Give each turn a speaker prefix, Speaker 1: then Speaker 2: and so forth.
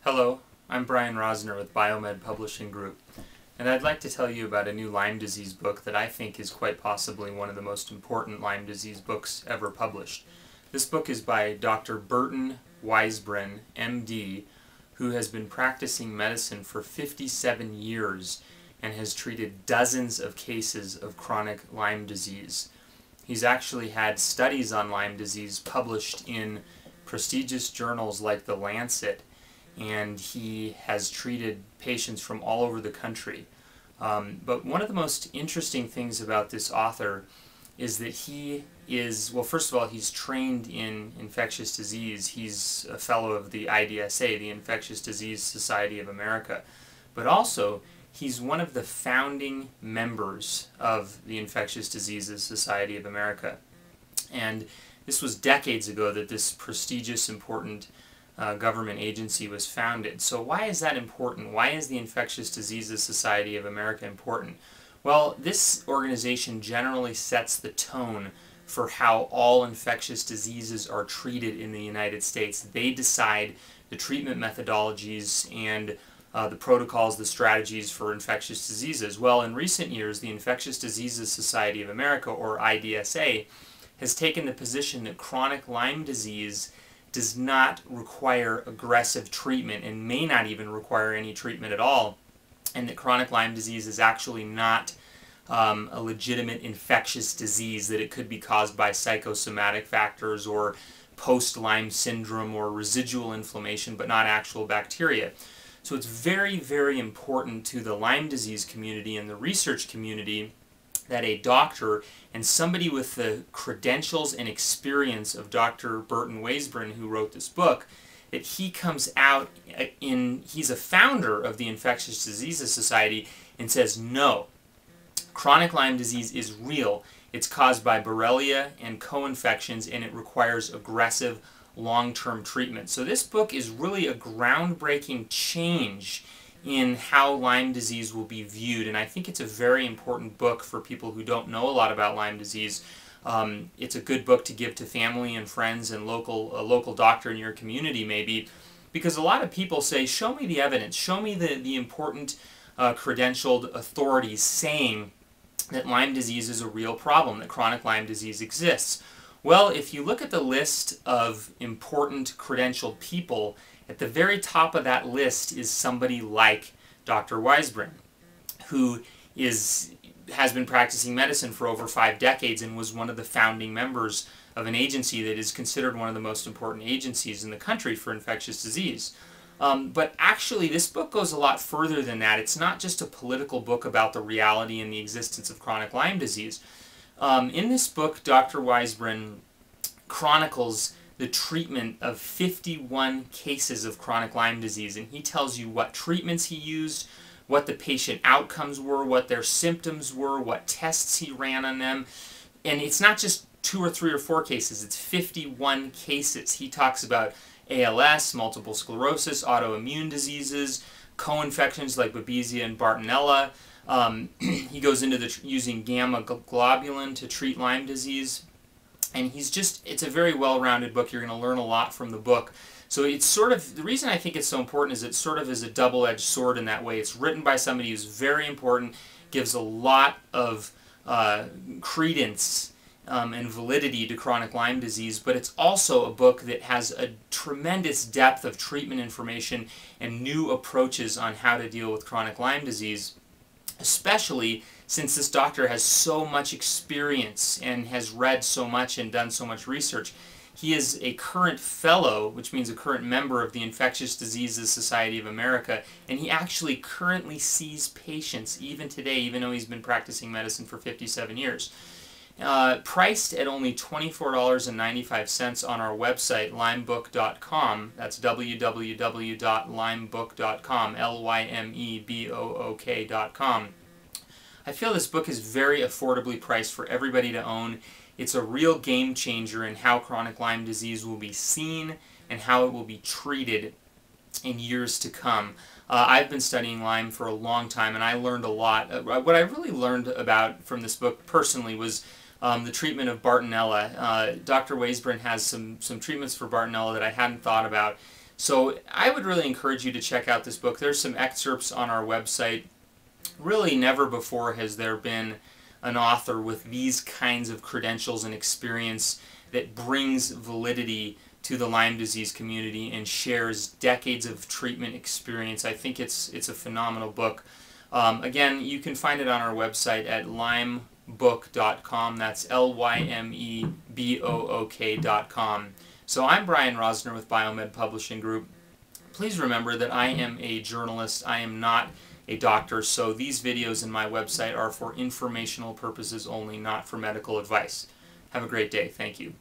Speaker 1: Hello, I'm Brian Rosner with Biomed Publishing Group, and I'd like to tell you about a new Lyme disease book that I think is quite possibly one of the most important Lyme disease books ever published. This book is by Dr. Burton Weisbrun, MD, who has been practicing medicine for 57 years and has treated dozens of cases of chronic Lyme disease. He's actually had studies on Lyme disease published in prestigious journals like The Lancet, and he has treated patients from all over the country. But one of the most interesting things about this author is that he is, well, first of all, he's trained in infectious disease. He's a fellow of the IDSA, the Infectious Disease Society of America. But also, he's one of the founding members of the Infectious Diseases Society of America. And this was decades ago that this prestigious, important government agency was founded. So why is that important? Why is the Infectious Diseases Society of America important? Well, this organization generally sets the tone for how all infectious diseases are treated in the United States. They decide the treatment methodologies and the protocols, the strategies for infectious diseases. Well, in recent years, the Infectious Diseases Society of America, or IDSA, has taken the position that chronic Lyme disease does not require aggressive treatment and may not even require any treatment at all, and that chronic Lyme disease is actually not a legitimate infectious disease, that it could be caused by psychosomatic factors or post-Lyme syndrome or residual inflammation, but not actual bacteria. So it's very, very important to the Lyme disease community and the research community that a doctor and somebody with the credentials and experience of Dr. Burton Weisbrun, who wrote this book, that he comes out he's a founder of the Infectious Diseases Society and says, no, chronic Lyme disease is real. It's caused by Borrelia and co-infections, and it requires aggressive long-term treatment. So this book is really a groundbreaking change in how Lyme disease will be viewed, and I think it's a very important book for people who don't know a lot about Lyme disease. It's a good book to give to family and friends and a local doctor in your community maybe, because a lot of people say, show me the evidence, show me the important credentialed authorities saying that Lyme disease is a real problem, that chronic Lyme disease exists. Well, if you look at the list of important credentialed people, at the very top of that list is somebody like Dr. Weisbrun, who has been practicing medicine for over 5 decades and was one of the founding members of an agency that is considered one of the most important agencies in the country for infectious disease. But actually, this book goes a lot further than that. It's not just a political book about the reality and the existence of chronic Lyme disease. In this book, Dr. Weisbrun chronicles the treatment of 51 cases of chronic Lyme disease, and he tells you what treatments he used, what the patient outcomes were, what their symptoms were, what tests he ran on them. And it's not just 2 or 3 or 4 cases, it's 51 cases. He talks about ALS, multiple sclerosis, autoimmune diseases, co-infections like Babesia and Bartonella. He goes into using gamma globulin to treat Lyme disease. And it's a very well-rounded book. You're going to learn a lot from the book. So it's sort of, the reason I think it's so important is it sort of is a double-edged sword in that way. It's written by somebody who's very important, gives a lot of credence and validity to chronic Lyme disease, but it's also a book that has a tremendous depth of treatment information and new approaches on how to deal with chronic Lyme disease, especially since this doctor has so much experience and has read so much and done so much research. He is a current fellow, which means a current member of the Infectious Diseases Society of America, and he actually currently sees patients even today, even though he's been practicing medicine for 57 years. Priced at only $24.95 on our website, lymebook.com. That's www.lymebook.com, lymebook.com. I feel this book is very affordably priced for everybody to own. It's a real game changer in how chronic Lyme disease will be seen and how it will be treated in years to come. I've been studying Lyme for a long time, and I learned a lot. What I really learned about from this book personally was the treatment of Bartonella. Dr. Weisbrun has some treatments for Bartonella that I hadn't thought about. So I would really encourage you to check out this book. There's some excerpts on our website. Really never before has there been an author with these kinds of credentials and experience that brings validity to the Lyme disease community and shares decades of treatment experience. I think it's a phenomenal book. Again, you can find it on our website at lymebook.com. That's LYMEBOOK.com. So I'm Brian Rosner with Biomed Publishing Group. Please remember that I am a journalist. I am not a doctor, so these videos in my website are for informational purposes only, not for medical advice. Have a great day. Thank you.